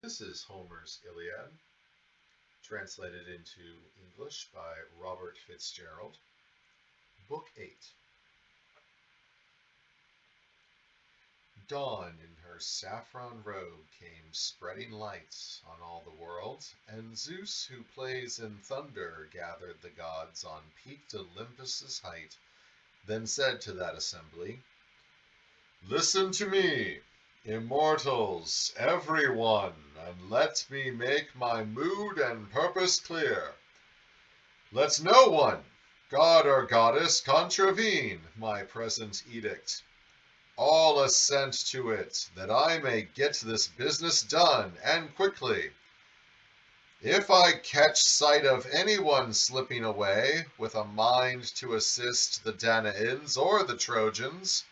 This is Homer's Iliad, translated into English by Robert Fitzgerald. Book 8. Dawn in her saffron robe came spreading light on all the world, and Zeus, who plays in thunder, gathered the gods on peaked Olympus's height, then said to that assembly, "Listen to me, immortals, every one, and let me make my mood and purpose clear. Let no one, god or goddess, contravene my present edict. All assent to it, that I may get this business done, and quickly. If I catch sight of any one slipping away, with a mind to assist the Danaans or the Trojans,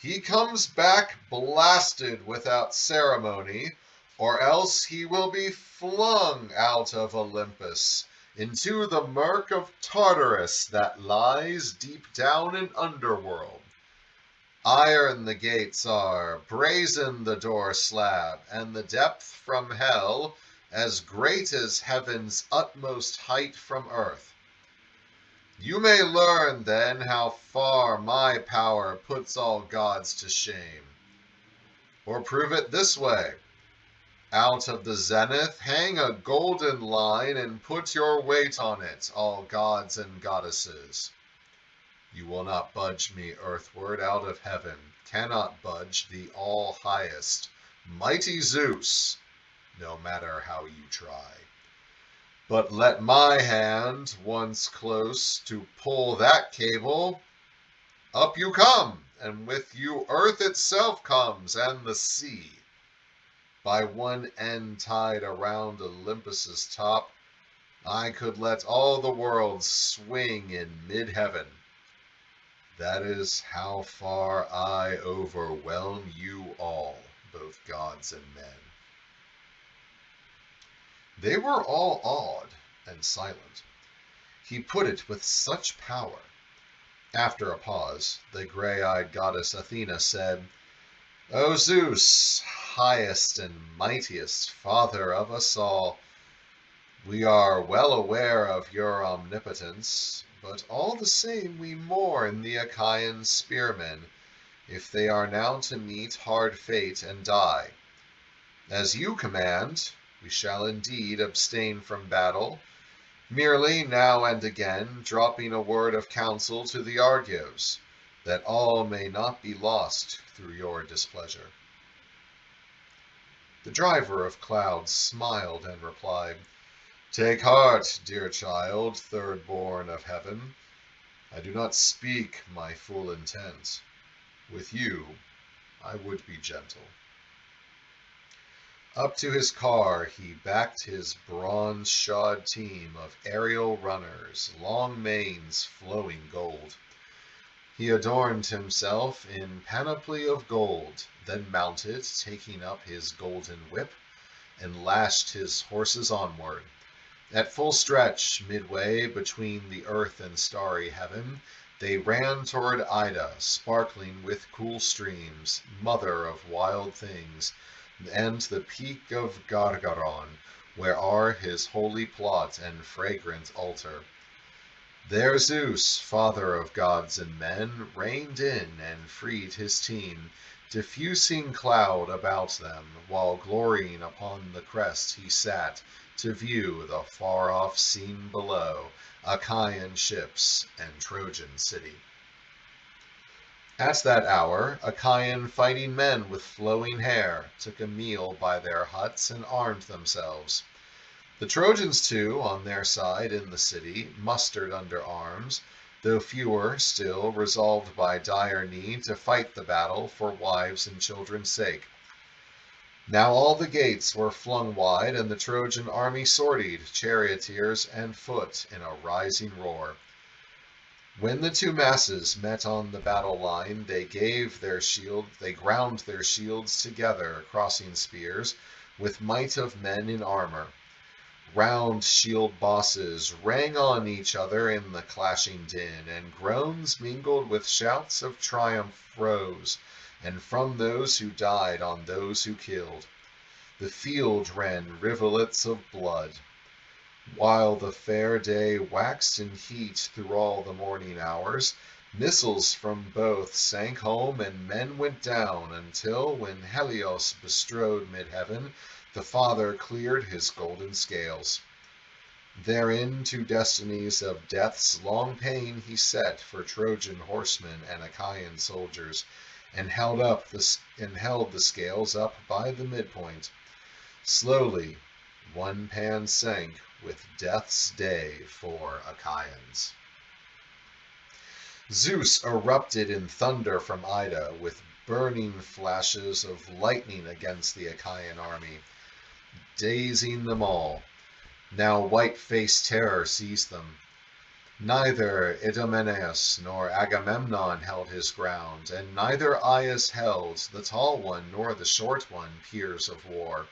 he comes back blasted without ceremony, or else he will be flung out of Olympus into the murk of Tartarus that lies deep down in underworld. Iron the gates are, brazen the door slab, and the depth from hell as great as heaven's utmost height from earth. You may learn then how far my power puts all gods to shame. Or prove it this way. Out of the zenith hang a golden line and put your weight on it, all gods and goddesses. You will not budge me earthward out of heaven, cannot budge the all-highest, mighty Zeus, no matter how you try. But let my hand, once close, to pull that cable, up you come, and with you earth itself comes, and the sea. By one end tied around Olympus's top, I could let all the worlds swing in mid-heaven. That is how far I overwhelm you all, both gods and men." They were all awed and silent. He put it with such power. After a pause, the gray-eyed goddess Athena said, "O Zeus, highest and mightiest, father of us all, we are well aware of your omnipotence, but all the same we mourn the Achaean spearmen, if they are now to meet hard fate and die. As you command, we shall indeed abstain from battle, merely now and again dropping a word of counsel to the Argives, that all may not be lost through your displeasure." The driver of clouds smiled and replied, "Take heart, dear child, third born of heaven. I do not speak my full intent. With you I would be gentle." Up to his car he backed his bronze-shod team of aerial runners, long manes flowing gold. He adorned himself in panoply of gold, then mounted, taking up his golden whip, and lashed his horses onward. At full stretch, midway between the earth and starry heaven, they ran toward Ida, sparkling with cool streams, mother of wild things, and the peak of Gargaron, where are his holy plot and fragrant altar. There Zeus, father of gods and men, reined in and freed his team, diffusing cloud about them, while glorying upon the crest he sat, to view the far-off scene below, Achaean ships and Trojan city. At that hour, Achaean fighting men with flowing hair took a meal by their huts and armed themselves. The Trojans, too, on their side in the city, mustered under arms, though fewer still, resolved by dire need to fight the battle for wives' and children's sake. Now all the gates were flung wide, and the Trojan army sortied, charioteers and foot, in a rising roar. When the two masses met on the battle line, they ground their shields together, crossing spears, with might of men in armor. Round shield bosses rang on each other in the clashing din, and groans mingled with shouts of triumph rose, and from those who died on those who killed. the field ran rivulets of blood. While the fair day waxed in heat through all the morning hours, missiles from both sank home and men went down, until, when Helios bestrode mid-heaven, the Father cleared his golden scales. Therein two destinies of death's long pain he set for Trojan horsemen and Achaean soldiers, and held the scales up by the midpoint. Slowly one pan sank with death's day for Achaeans. Zeus erupted in thunder from Ida, with burning flashes of lightning against the Achaean army, dazing them all. Now white-faced terror seized them. Neither Idomeneus nor Agamemnon held his ground, and neither Aias held, the tall one nor the short one, peers of war.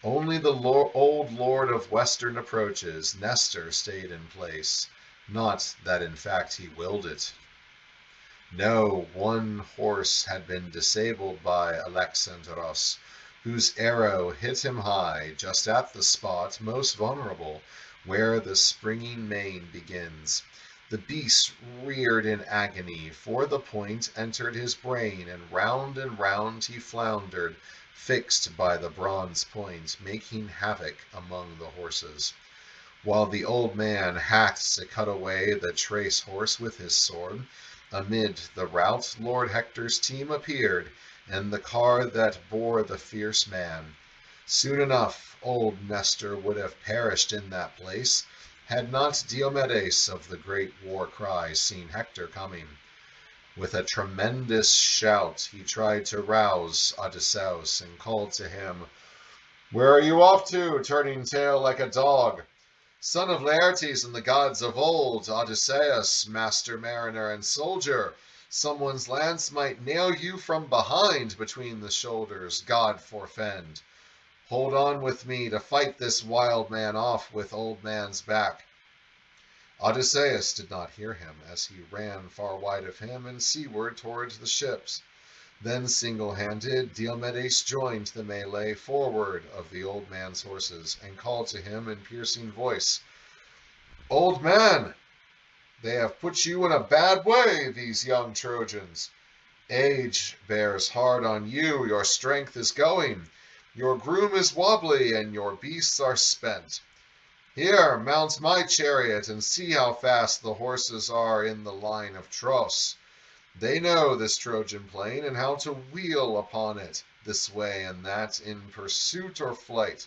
Only the old lord of western approaches, Nestor, stayed in place. Not that in fact he willed it. No, one horse had been disabled by Alexandros, whose arrow hit him high, just at the spot most vulnerable, where the springing mane begins. The beast reared in agony, for the point entered his brain, and round he floundered, fixed by the bronze point, making havoc among the horses. While the old man hacked to cut away the trace horse with his sword, amid the rout Lord Hector's team appeared, and the car that bore the fierce man. Soon enough old Nestor would have perished in that place, had not Diomedes of the great war cry seen Hector coming. With a tremendous shout he tried to rouse Odysseus, and called to him, "Where are you off to, turning tail like a dog? Son of Laertes and the gods of old, Odysseus, master mariner and soldier, someone's lance might nail you from behind between the shoulders, God forfend. Hold on with me to fight this wild man off with old man's back." Odysseus did not hear him, as he ran far wide of him and seaward towards the ships. Then single-handed Diomedes joined the melee forward of the old man's horses, and called to him in piercing voice, "Old man, they have put you in a bad way, these young Trojans. Age bears hard on you, your strength is going, your groom is wobbly, and your beasts are spent. Here, mount my chariot, and see how fast the horses are in the line of Tros. They know this Trojan plain, and how to wheel upon it, this way and that, in pursuit or flight.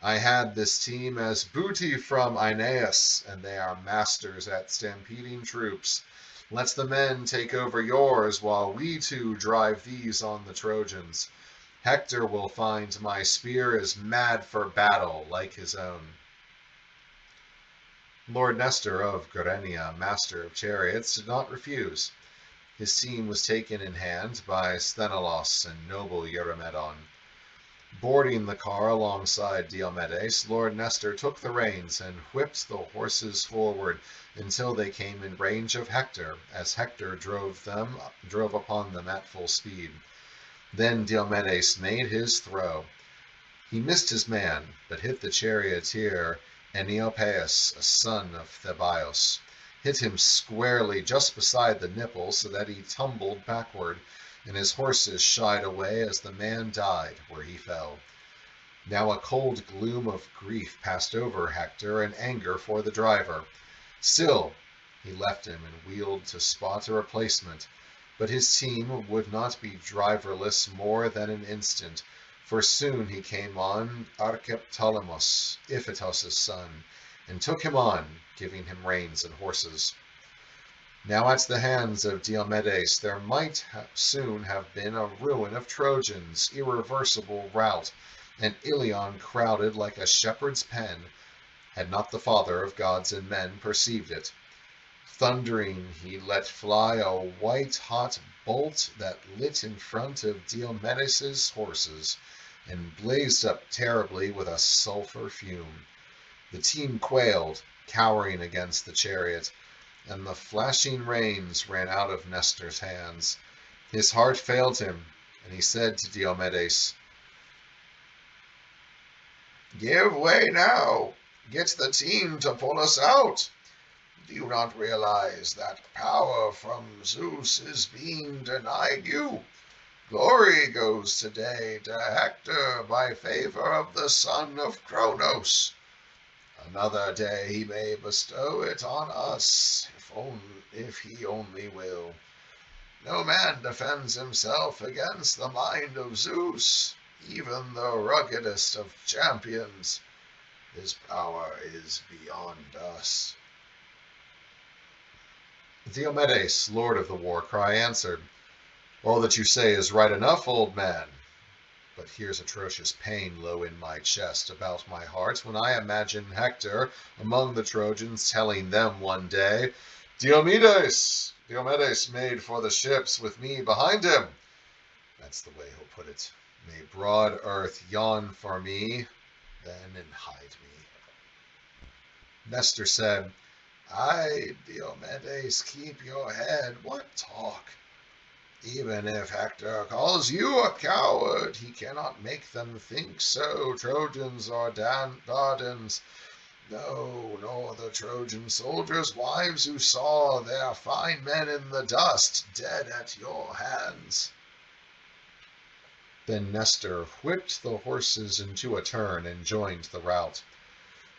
I had this team as booty from Aeneas, and they are masters at stampeding troops. Let the men take over yours, while we two drive these on the Trojans. Hector will find my spear is mad for battle, like his own." Lord Nestor of Gerenia, master of chariots, did not refuse. His team was taken in hand by Sthenelus and noble Eurymedon. Boarding the car alongside Diomedes, Lord Nestor took the reins and whipped the horses forward until they came in range of Hector, as Hector drove upon them at full speed. Then Diomedes made his throw. He missed his man, but hit the charioteer Eniopeus, a son of Thebaios, hit him squarely just beside the nipple, so that he tumbled backward, and his horses shied away as the man died where he fell. Now a cold gloom of grief passed over Hector, and anger for the driver. Still he left him and wheeled to spot a replacement, but his team would not be driverless more than an instant, for soon he came on Archeptolemus, Iphitus' son, and took him on, giving him reins and horses. Now at the hands of Diomedes there might soon have been a ruin of Trojans, irreversible rout, and Ilion crowded like a shepherd's pen, had not the Father of gods and men perceived it. Thundering, he let fly a white-hot bolt that lit in front of Diomedes' horses, and blazed up terribly with a sulphur fume. The team quailed, cowering against the chariot, and the flashing reins ran out of Nestor's hands. His heart failed him, and he said to Diomedes, Give way now! Get the team to pull us out! Do you not realize that power from Zeus is being denied you? Glory goes today to Hector by favor of the son of Cronos. Another day he may bestow it on us, if he only will. No man defends himself against the mind of Zeus, even the ruggedest of champions. His power is beyond us. Diomedes, lord of the war cry, answered, All that you say is right enough, old man. But here's atrocious pain low in my chest, about my heart, when I imagine Hector among the Trojans telling them one day, Diomedes made for the ships with me behind him. That's the way he'll put it. May broad earth yawn for me, then and hide me. Nestor said, Aye, Diomedes, keep your head. What talk? Even if Hector calls you a coward, he cannot make them think so, Trojans or Dardans. No, nor the Trojan soldiers' wives who saw their fine men in the dust, dead at your hands. Then Nestor whipped the horses into a turn and joined the rout.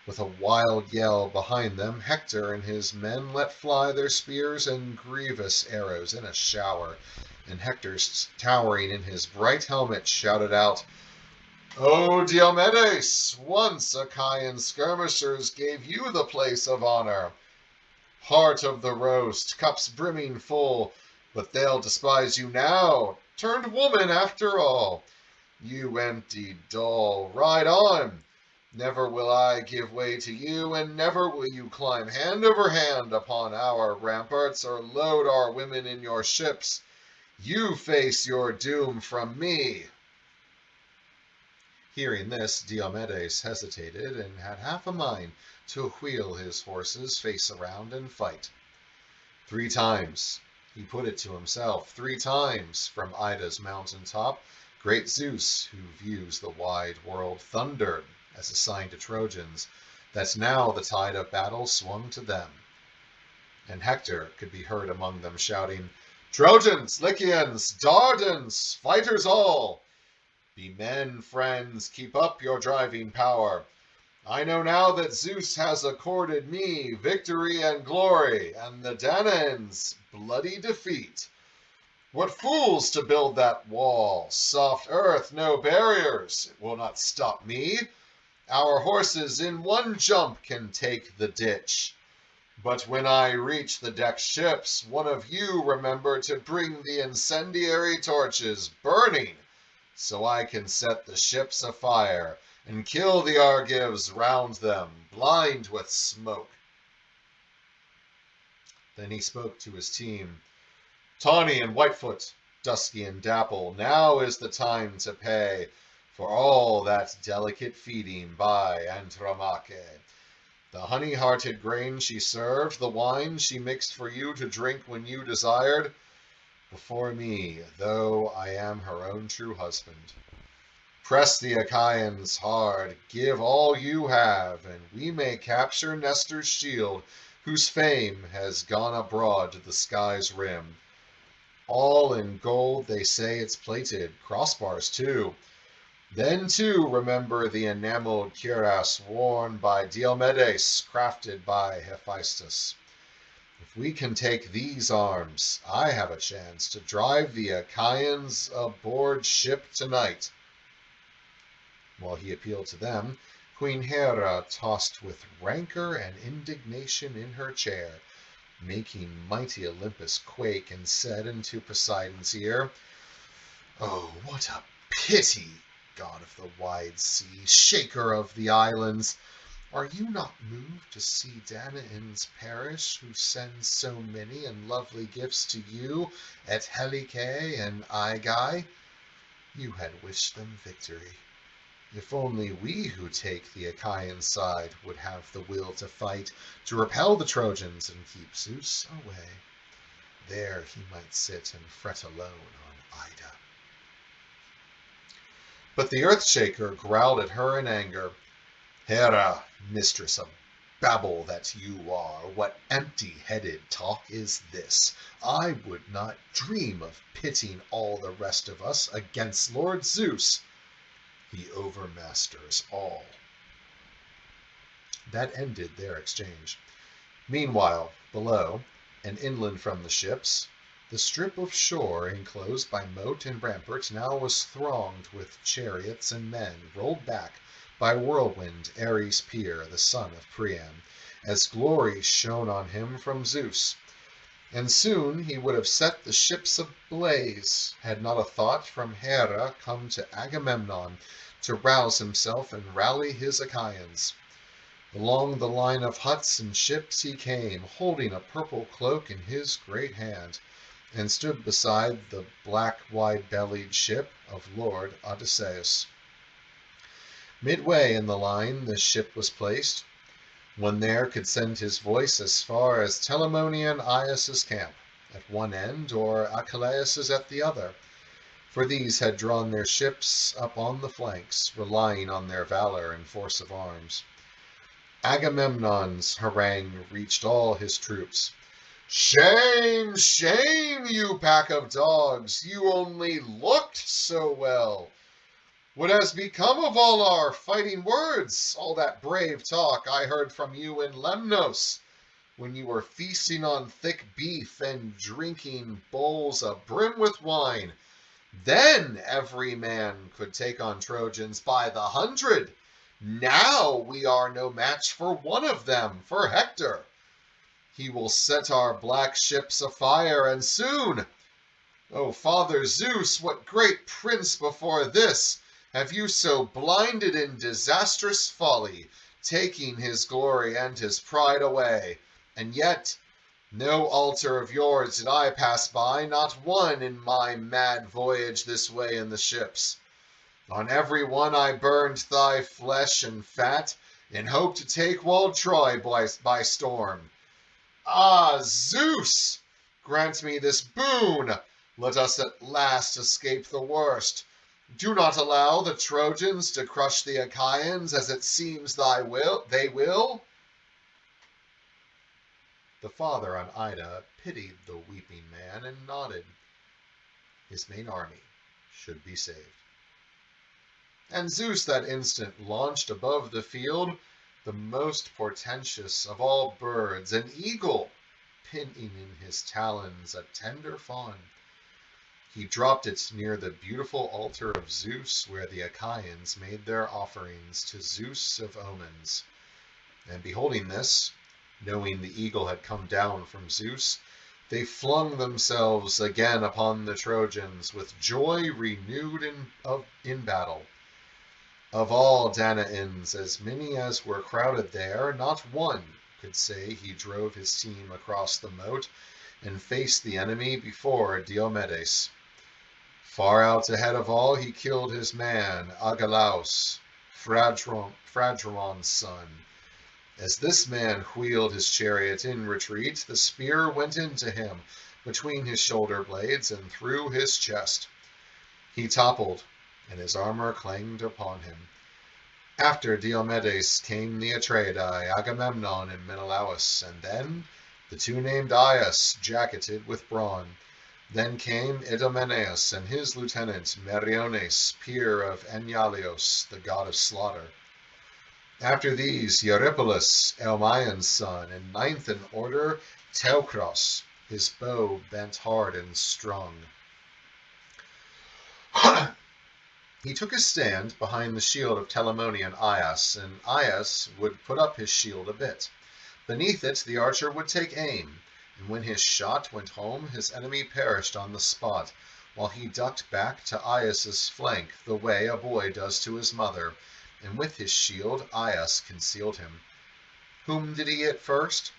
With a wild yell behind them, Hector and his men let fly their spears and grievous arrows in a shower, and Hector, towering in his bright helmet, shouted out, O Diomedes, once Achaean skirmishers gave you the place of honor. Heart of the roast, cups brimming full, but they'll despise you now, turned woman after all. You empty doll, ride on! Never will I give way to you, and never will you climb hand over hand upon our ramparts or load our women in your ships. You face your doom from me. Hearing this, Diomedes hesitated and had half a mind to wheel his horses face around and fight. 3 times he put it to himself, 3 times from Ida's mountain top, great Zeus, who views the wide world, thundered as a sign to Trojans that now the tide of battle swung to them. And Hector could be heard among them shouting, Trojans, Lycians, Dardans, fighters all! Be men, friends, keep up your driving power. I know now that Zeus has accorded me victory and glory, and the Danaans bloody defeat. What fools to build that wall! Soft earth, no barriers, it will not stop me. Our horses in one jump can take the ditch. But when I reach the decked ships, one of you remember to bring the incendiary torches burning, so I can set the ships afire and kill the Argives round them, blind with smoke. Then he spoke to his team. Tawny and Whitefoot, Dusky and Dapple, now is the time to pay for all that delicate feeding by Andromache. The honey-hearted grain she served, the wine she mixed for you to drink when you desired, before me, though I am her own true husband. Press the Achaeans hard, give all you have, and we may capture Nestor's shield, whose fame has gone abroad to the sky's rim. All in gold they say it's plated, crossbars too. Then, too, remember the enameled cuirass worn by Diomedes, crafted by Hephaestus. If we can take these arms, I have a chance to drive the Achaeans aboard ship tonight. While he appealed to them, Queen Hera tossed with rancor and indignation in her chair, making mighty Olympus quake, and said into Poseidon's ear, Oh, what a pity, God of the wide sea, shaker of the islands! Are you not moved to see Danaans perish, who send so many and lovely gifts to you at Helice and Aigai? You had wished them victory. If only we who take the Achaean side would have the will to fight, to repel the Trojans and keep Zeus away. There he might sit and fret alone on Ida. But the Earthshaker growled at her in anger. Hera, mistress of babble that you are, what empty-headed talk is this? I would not dream of pitting all the rest of us against Lord Zeus. He overmasters all. That ended their exchange. Meanwhile, below, and inland from the ships, the strip of shore enclosed by moat and rampart now was thronged with chariots and men rolled back by whirlwind Ares Peer, the son of Priam, as glory shone on him from Zeus. And soon he would have set the ships ablaze, had not a thought from Hera come to Agamemnon to rouse himself and rally his Achaeans. Along the line of huts and ships he came, holding a purple cloak in his great hand, and stood beside the black wide-bellied ship of Lord Odysseus. Midway in the line the ship was placed. One there could send his voice as far as Telamonian Aias's camp, at one end, or Achilles' at the other, for these had drawn their ships up on the flanks, relying on their valor and force of arms. Agamemnon's harangue reached all his troops. "Shame, shame, you pack of dogs! You only looked so well! What has become of all our fighting words, all that brave talk I heard from you in Lemnos, when you were feasting on thick beef and drinking bowls abrim with wine? Then every man could take on Trojans by the 100. Now we are no match for one of them, for Hector. He will set our black ships afire, and soon. O Father Zeus, what great prince before this have you so blinded in disastrous folly, taking his glory and his pride away? And yet no altar of yours did I pass by, not one, in my mad voyage this way in the ships. On every one I burned thy flesh and fat, in hope to take walled Troy by storm. Ah, Zeus, grant me this boon. Let us at last escape the worst. Do not allow the Trojans to crush the Achaeans, as it seems they will." The father on Ida pitied the weeping man and nodded. His main army should be saved. And Zeus that instant launched above the field the most portentous of all birds, an eagle, pinning in his talons a tender fawn. He dropped it near the beautiful altar of Zeus, where the Achaeans made their offerings to Zeus of omens. And beholding this, knowing the eagle had come down from Zeus, they flung themselves again upon the Trojans with joy renewed in battle. Of all Danaans, as many as were crowded there, not one could say he drove his team across the moat and faced the enemy before Diomedes. Far out ahead of all, he killed his man, Agelaus, Phradramon's son. As this man wheeled his chariot in retreat, the spear went into him between his shoulder blades and through his chest. He toppled, and his armor clanged upon him. After Diomedes came the Atreidai, Agamemnon and Menelaus, and then the two named Aias, jacketed with brawn. Then came Idomeneus and his lieutenant Meriones, peer of Enyalios, the god of slaughter. After these, Eurypylus, Elmaion's son, and ninth in order, Teucros, his bow bent hard and strung. He took his stand behind the shield of Telamonian Aias, and Aias would put up his shield a bit. Beneath it the archer would take aim, and when his shot went home, his enemy perished on the spot, while he ducked back to Aias's flank the way a boy does to his mother, and with his shield Aias concealed him. Whom did he hit first?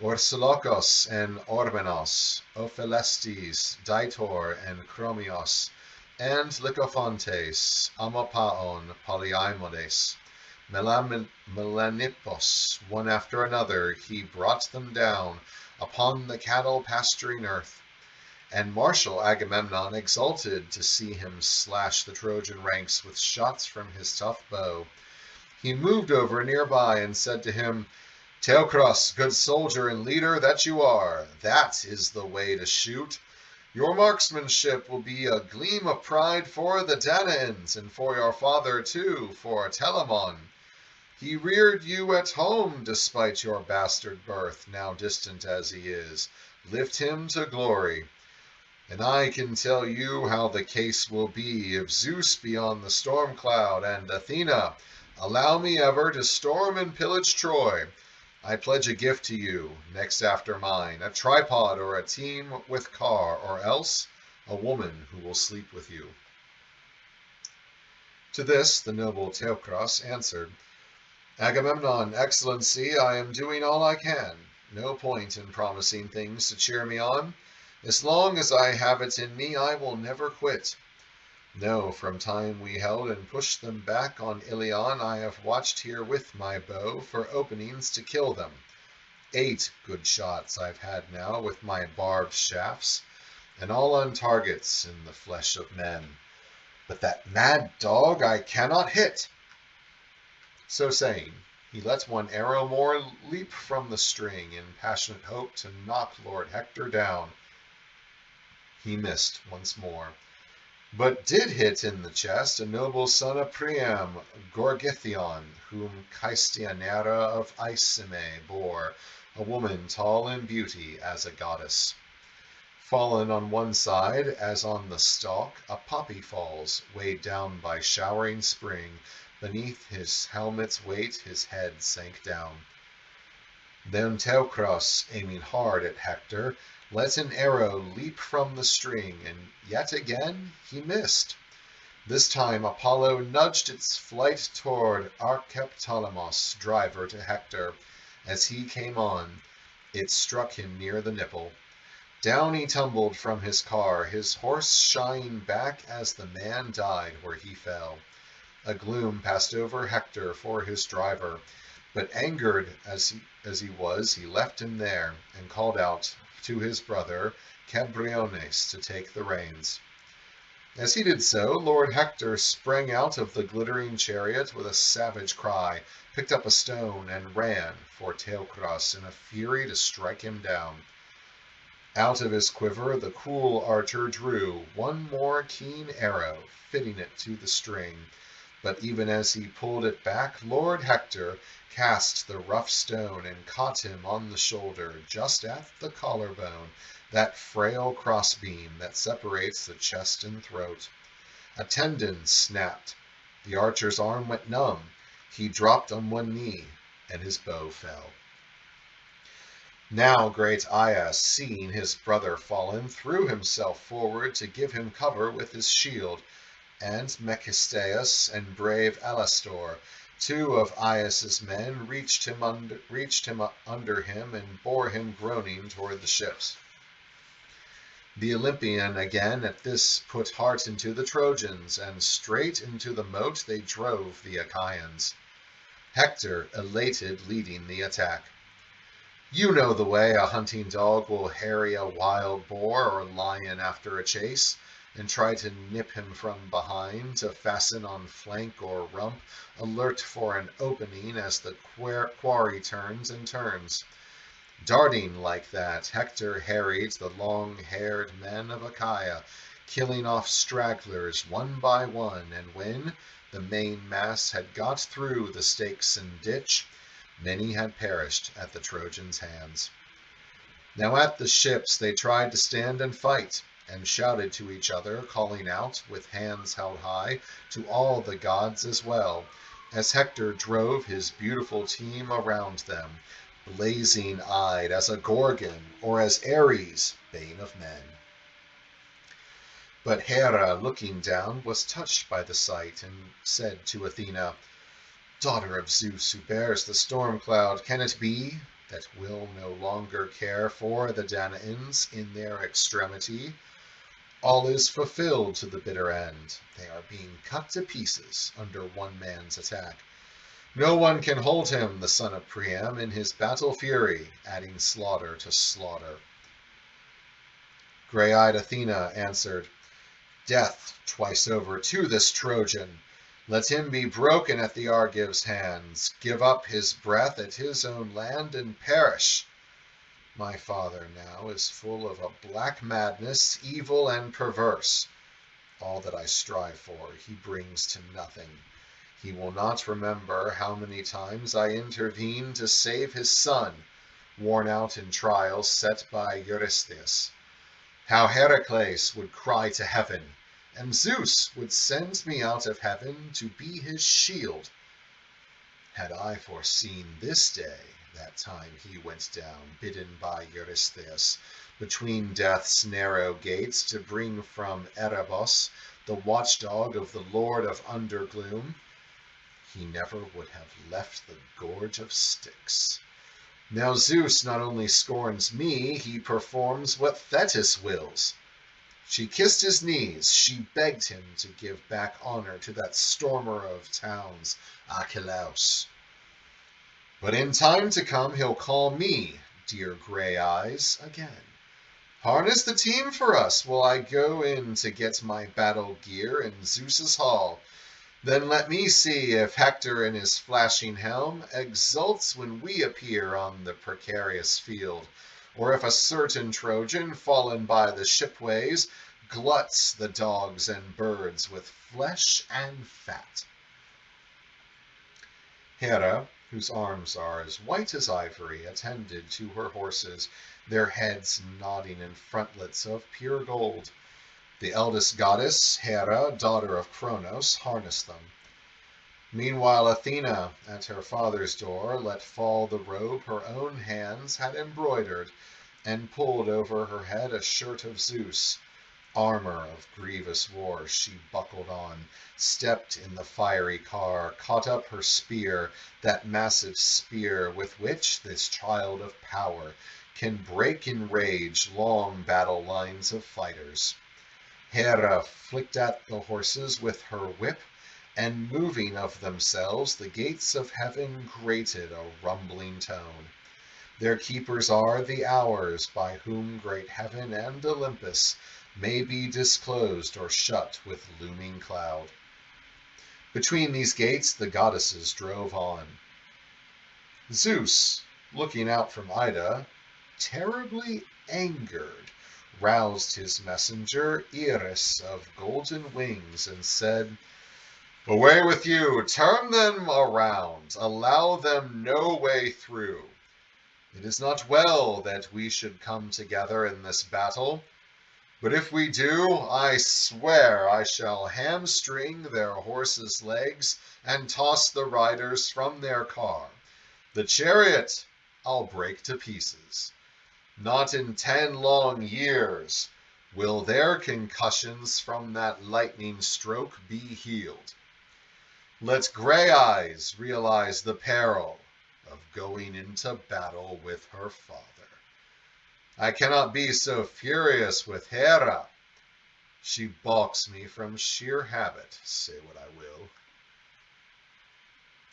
Orsilochos and Ormenos, Ophelestes, Ditor and Chromios, and Lycophontes, Amopaon, Polyaimodes, Melanippos. One after another he brought them down upon the cattle pasturing earth. And martial Agamemnon exulted to see him slash the Trojan ranks with shots from his tough bow. He moved over nearby and said to him, Teucros, good soldier and leader that you are, that is the way to shoot. Your marksmanship will be a gleam of pride for the Danaans, and for your father too, for Telamon. He reared you at home despite your bastard birth, now distant as he is. Lift him to glory. And I can tell you how the case will be if Zeus be on the storm cloud, and Athena allow me ever to storm and pillage Troy. I pledge a gift to you, next after mine, a tripod or a team with car, or else a woman who will sleep with you. To this the noble Teucros answered, Agamemnon, Excellency, I am doing all I can. No point in promising things to cheer me on. As long as I have it in me, I will never quit. No, from time we held and pushed them back on Ilion, I have watched here with my bow for openings to kill them. 8 good shots I've had now with my barbed shafts, and all on targets in the flesh of men. But that mad dog I cannot hit. So saying, he let one arrow more leap from the string in passionate hope to knock Lord Hector down. He missed once more, but did hit in the chest a noble son of Priam, Gorgythion, whom Caestianera of Icime bore, a woman tall in beauty as a goddess. Fallen on one side, as on the stalk, a poppy falls, weighed down by showering spring. Beneath his helmet's weight his head sank down. Then Teucros, aiming hard at Hector, let an arrow leap from the string, and yet again he missed. This time Apollo nudged its flight toward Archeptolemus, driver to Hector. As he came on, it struck him near the nipple. Down he tumbled from his car, his horse shying back as the man died where he fell. A gloom passed over Hector for his driver, but angered as he was, he left him there, and called out to his brother Cabriones to take the reins. As he did so, Lord Hector sprang out of the glittering chariot with a savage cry, picked up a stone, and ran for Teucros in a fury to strike him down. Out of his quiver the cool archer drew one more keen arrow, fitting it to the string. But even as he pulled it back, Lord Hector cast the rough stone and caught him on the shoulder, just at the collarbone, that frail crossbeam that separates the chest and throat. A tendon snapped. The archer's arm went numb. He dropped on one knee, and his bow fell. Now great Aias, seeing his brother fallen, threw himself forward to give him cover with his shield, and Megistaeus and brave Alastor, 2 of Aias's men, reached him under him and bore him groaning toward the ships. The Olympian again at this put heart into the Trojans, and straight into the moat they drove the Achaeans. Hector, elated, leading the attack. You know the way a hunting dog will harry a wild boar or lion after a chase, and try to nip him from behind, to fasten on flank or rump, alert for an opening as the quarry turns and turns. Darting like that, Hector harried the long-haired men of Achaia, killing off stragglers one by one, and when the main mass had got through the stakes and ditch, many had perished at the Trojans' hands. Now at the ships they tried to stand and fight, and shouted to each other, calling out, with hands held high, to all the gods as well, as Hector drove his beautiful team around them, blazing-eyed as a Gorgon, or as Ares, bane of men. But Hera, looking down, was touched by the sight, and said to Athena, Daughter of Zeus, who bears the storm cloud, can it be that will no longer care for the Danaans in their extremity? All is fulfilled to the bitter end. They are being cut to pieces under one man's attack. No one can hold him, the son of Priam, in his battle fury, adding slaughter to slaughter. Grey-eyed Athena answered, Death twice over to this Trojan. Let him be broken at the Argives' hands, give up his breath at his own land, and perish. My father now is full of a black madness, evil and perverse. All that I strive for he brings to nothing. He will not remember how many times I intervened to save his son, worn out in trials set by Eurystheus. How Heracles would cry to heaven, and Zeus would send me out of heaven to be his shield. Had I foreseen this day, that time he went down, bidden by Eurystheus, between death's narrow gates, to bring from Erebos the watchdog of the Lord of Undergloom, he never would have left the gorge of Styx. Now Zeus not only scorns me, he performs what Thetis wills. She kissed his knees, she begged him to give back honor to that stormer of towns, Archelaus. But in time to come he'll call me, dear Grey Eyes, again. Harness the team for us while I go in to get my battle gear in Zeus's hall. Then let me see if Hector in his flashing helm exults when we appear on the precarious field, or if a certain Trojan, fallen by the shipways, gluts the dogs and birds with flesh and fat. Hera, whose arms are as white as ivory, attended to her horses, their heads nodding in frontlets of pure gold. The eldest goddess, Hera, daughter of Cronos, harnessed them. Meanwhile Athena, at her father's door, let fall the robe her own hands had embroidered, and pulled over her head a shirt of Zeus. Armor of grievous war she buckled on, stepped in the fiery car, caught up her spear, that massive spear with which this child of power can break in rage long battle lines of fighters. Hera flicked at the horses with her whip, and moving of themselves the gates of heaven grated a rumbling tone. Their keepers are the hours by whom great heaven and Olympus may be disclosed or shut with looming cloud. Between these gates the goddesses drove on. Zeus, looking out from Ida, terribly angered, roused his messenger, Iris of golden wings, and said, "Away with you, turn them around, allow them no way through. It is not well that we should come together in this battle, but if we do, I swear I shall hamstring their horses' legs and toss the riders from their car. The chariot I'll break to pieces. Not in 10 long years will their concussions from that lightning stroke be healed. Let Grey Eyes realize the peril of going into battle with her father. I cannot be so furious with Hera. She balks me from sheer habit, say what I will."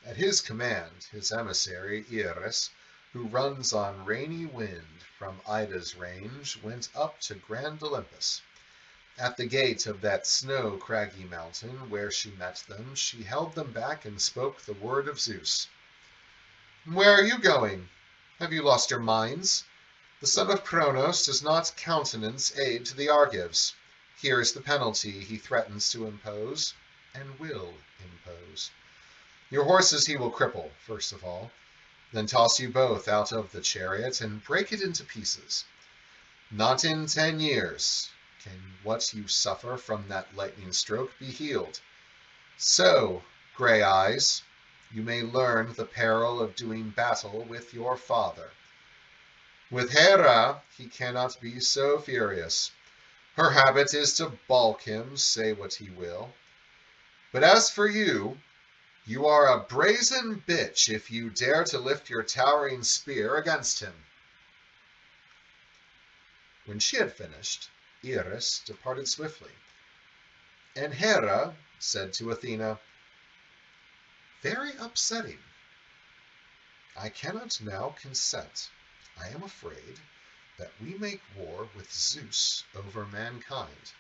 At his command, his emissary, Iris, who runs on rainy wind from Ida's range, went up to grand Olympus. At the gate of that snow-craggy mountain where she met them, she held them back and spoke the word of Zeus. "Where are you going? Have you lost your minds? The son of Cronos does not countenance aid to the Argives. Here is the penalty he threatens to impose, and will impose. Your horses he will cripple, first of all, then toss you both out of the chariot and break it into pieces. Not in 10 years can what you suffer from that lightning stroke be healed. So, Grey Eyes, you may learn the peril of doing battle with your father. With Hera he cannot be so furious. Her habit is to balk him, say what he will. But as for you, you are a brazen bitch if you dare to lift your towering spear against him." When she had finished, Iris departed swiftly, and Hera said to Athena, "Very upsetting. I cannot now consent. I am afraid that we make war with Zeus over mankind.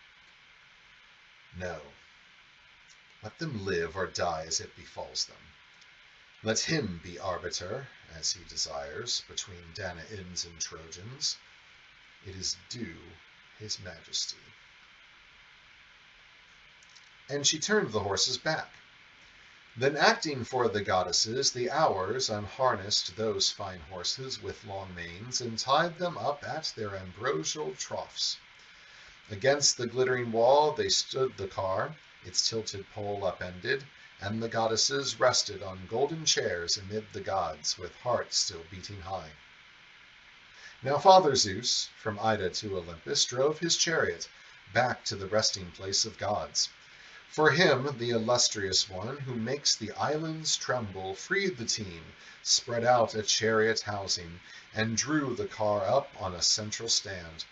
No, Let them live or die as it befalls them. Let him be arbiter, as he desires, between Danaans and Trojans. It is due his majesty. And she turned the horses back. Then, acting for the goddesses, the Hours unharnessed those fine horses with long manes, and tied them up at their ambrosial troughs. Against the glittering wall they stood the car, its tilted pole upended, and the goddesses rested on golden chairs amid the gods, with hearts still beating high. Now Father Zeus, from Ida to Olympus, drove his chariot back to the resting place of gods. For him, the illustrious one, who makes the islands tremble, freed the team, spread out a chariot housing, and drew the car up on a central stand.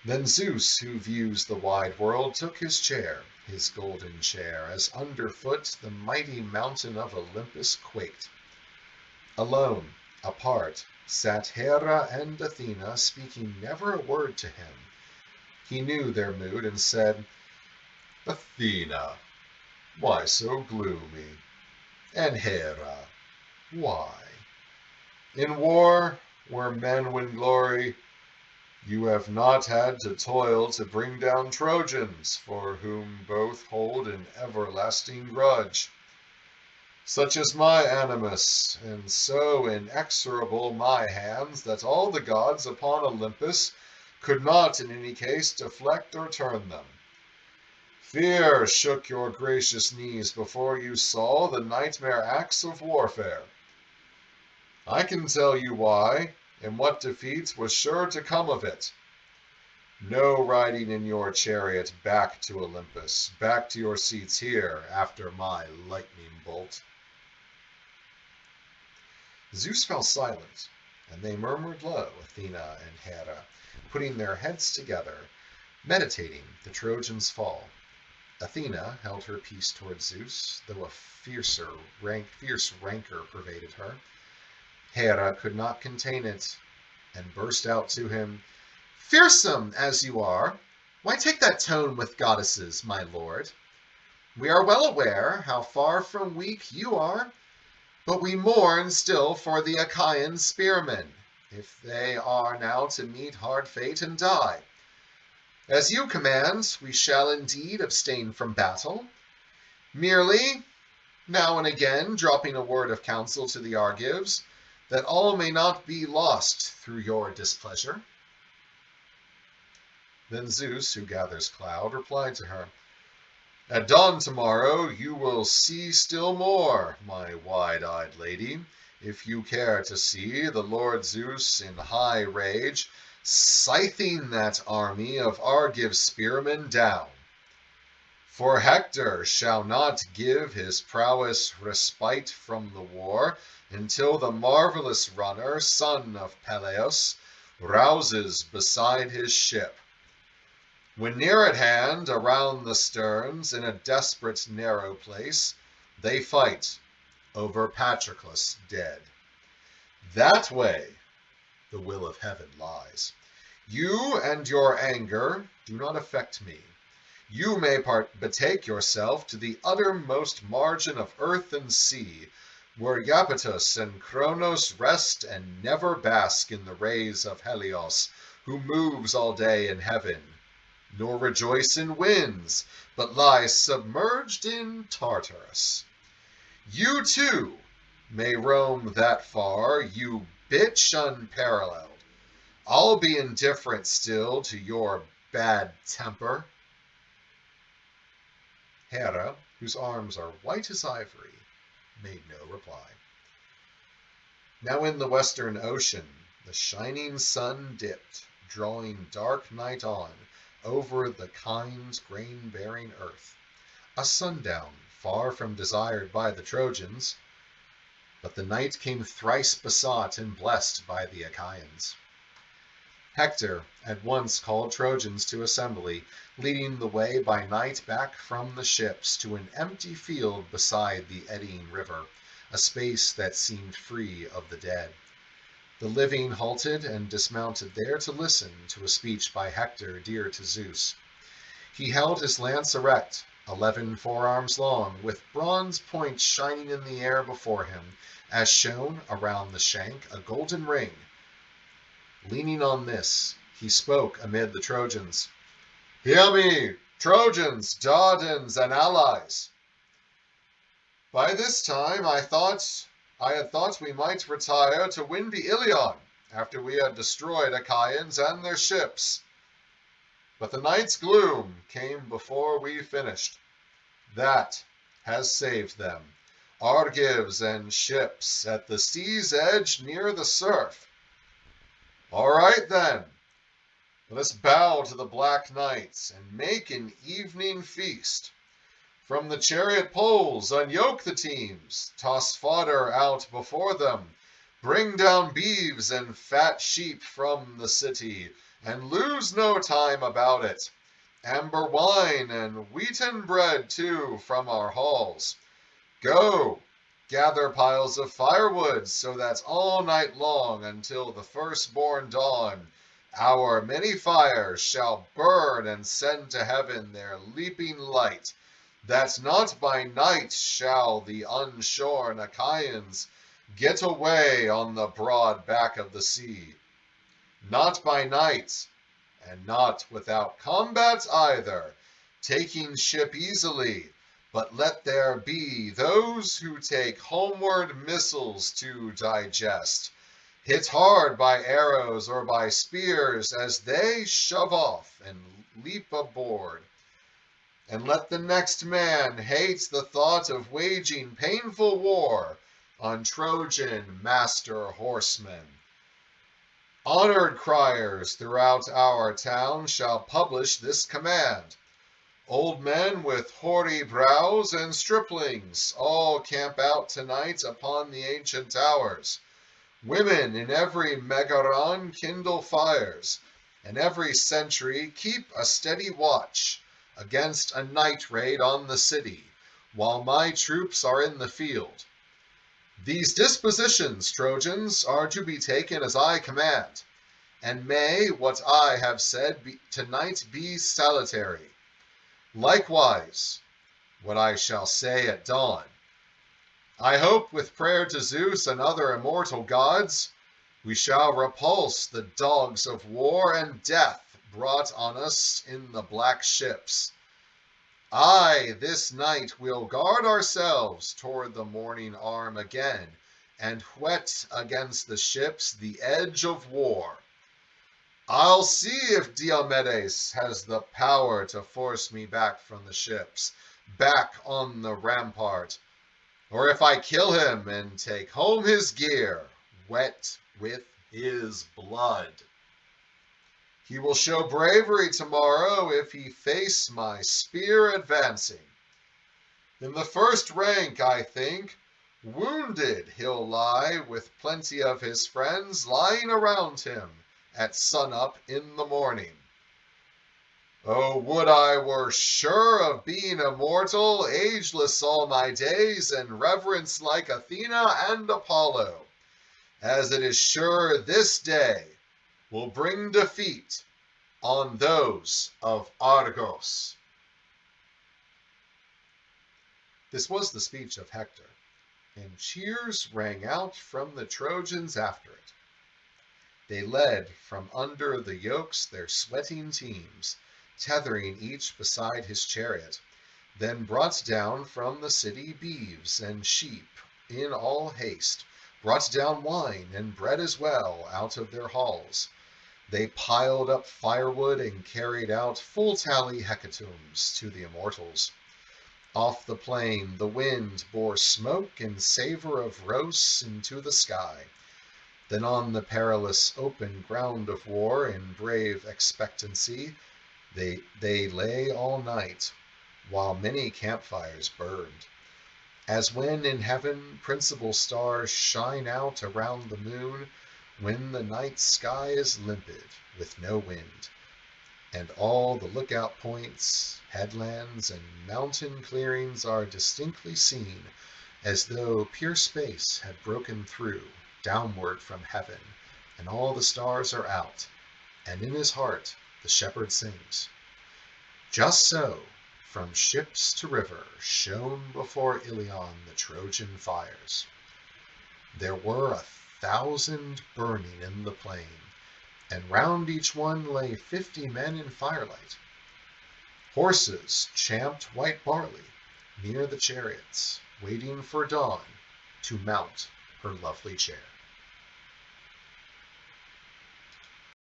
Then Zeus, who views the wide world, took his chair, his golden chair, as underfoot the mighty mountain of Olympus quaked. Alone, apart, sat Hera and Athena, speaking never a word to him. He knew their mood and said, "Athena, why so gloomy? And Hera, why? In war, where men win glory, you have not had to toil to bring down Trojans, for whom both hold an everlasting grudge. Such is my animus, and so inexorable my hands, that all the gods upon Olympus could not in any case deflect or turn them. Fear shook your gracious knees before you saw the nightmare acts of warfare. I can tell you why, and what defeat was sure to come of it. No riding in your chariot back to Olympus, back to your seats here after my lightning bolt." Zeus fell silent, and they murmured low, Athena and Hera, putting their heads together, meditating the Trojans' fall. Athena held her peace toward Zeus, though a fierce rancor pervaded her. Hera could not contain it, and burst out to him, "Fearsome as you are, why take that tone with goddesses, my lord? We are well aware how far from weak you are, but we mourn still for the Achaean spearmen, if they are now to meet hard fate and die. As you command, we shall indeed abstain from battle, merely, now and again, dropping a word of counsel to the Argives, that all may not be lost through your displeasure." Then Zeus, who gathers cloud, replied to her, "At dawn tomorrow you will see still more, my wide-eyed lady, if you care to see the Lord Zeus in high rage, scything that army of Argive spearmen down. For Hector shall not give his prowess respite from the war until the marvelous runner, son of Peleus, rouses beside his ship. When near at hand, around the sterns, in a desperate narrow place, they fight over Patroclus dead. That way the will of heaven lies. You and your anger do not affect me. You may betake yourself to the uttermost margin of earth and sea, where Iapetus and Kronos rest and never bask in the rays of Helios, who moves all day in heaven, nor rejoice in winds, but lie submerged in Tartarus. You too may roam that far, you bitch unparalleled. I'll be indifferent still to your bad temper." Hera, whose arms are white as ivory, made no reply. Now in the western ocean the shining sun dipped, drawing dark night on over the kind grain-bearing earth, a sundown far from desired by the Trojans, but the night came thrice besought and blessed by the Achaeans. Hector at once called Trojans to assembly, leading the way by night back from the ships to an empty field beside the eddying river, a space that seemed free of the dead. The living halted and dismounted there to listen to a speech by Hector dear to Zeus. He held his lance erect, 11 forearms long, with bronze points shining in the air before him, as shown around the shank a golden ring. Leaning on this, he spoke amid the Trojans. Hear me, Trojans, Dardans, and allies. By this time I had thought we might retire to win the Iliad, after we had destroyed Achaeans and their ships. But the night's gloom came before we finished. That has saved them, Argives and ships at the sea's edge near the surf. All right then, let us bow to the black nights and make an evening feast. From the chariot poles unyoke the teams, toss fodder out before them, bring down beeves and fat sheep from the city, and lose no time about it. Amber wine and wheaten bread too from our halls. Go, gather piles of firewood, so that all night long until the firstborn dawn our many fires shall burn and send to heaven their leaping light, that not by night shall the unshorn Achaeans get away on the broad back of the sea. Not by night, and not without combat either, taking ship easily, but let there be those who take homeward missiles to digest, hit hard by arrows or by spears as they shove off and leap aboard. And let the next man hate the thought of waging painful war on Trojan master horsemen. Honored criers throughout our town shall publish this command. Old men with hoary brows and striplings all camp out tonight upon the ancient towers. Women in every megaron kindle fires, and every sentry keep a steady watch against a night raid on the city, while my troops are in the field. These dispositions, Trojans, are to be taken as I command, and may what I have said tonight be salutary. Likewise, what I shall say at dawn. I hope with prayer to Zeus and other immortal gods, we shall repulse the dogs of war and death brought on us in the black ships. I this night will guard ourselves toward the morning arm again, and whet against the ships the edge of war. I'll see if Diomedes has the power to force me back from the ships, back on the rampart, or if I kill him and take home his gear, wet with his blood. He will show bravery tomorrow if he face my spear advancing. In the first rank, I think, wounded he'll lie with plenty of his friends lying around him at sunup in the morning. Oh, would I were sure of being immortal, ageless all my days, and reverenced like Athena and Apollo, as it is sure this day will bring defeat on those of Argos. This was the speech of Hector, and cheers rang out from the Trojans after it. They led from under the yokes their sweating teams, tethering each beside his chariot, then brought down from the city beeves and sheep in all haste, brought down wine and bread as well out of their halls. They piled up firewood and carried out full tally hecatombs to the immortals. Off the plain the wind bore smoke and savor of roasts into the sky. Then on the perilous open ground of war in brave expectancy they lay all night, while many campfires burned. As when in heaven principal stars shine out around the moon, when the night sky is limpid with no wind, and all the lookout points, headlands, and mountain clearings are distinctly seen, as though pure space had broken through downward from heaven, and all the stars are out, and in his heart the shepherd sings. Just so, From ships to river shone before Ilion the Trojan fires. There were 1,000 burning in the plain, and round each one lay 50 men in firelight. Horses champed white barley near the chariots, waiting for dawn to mount her lovely chair.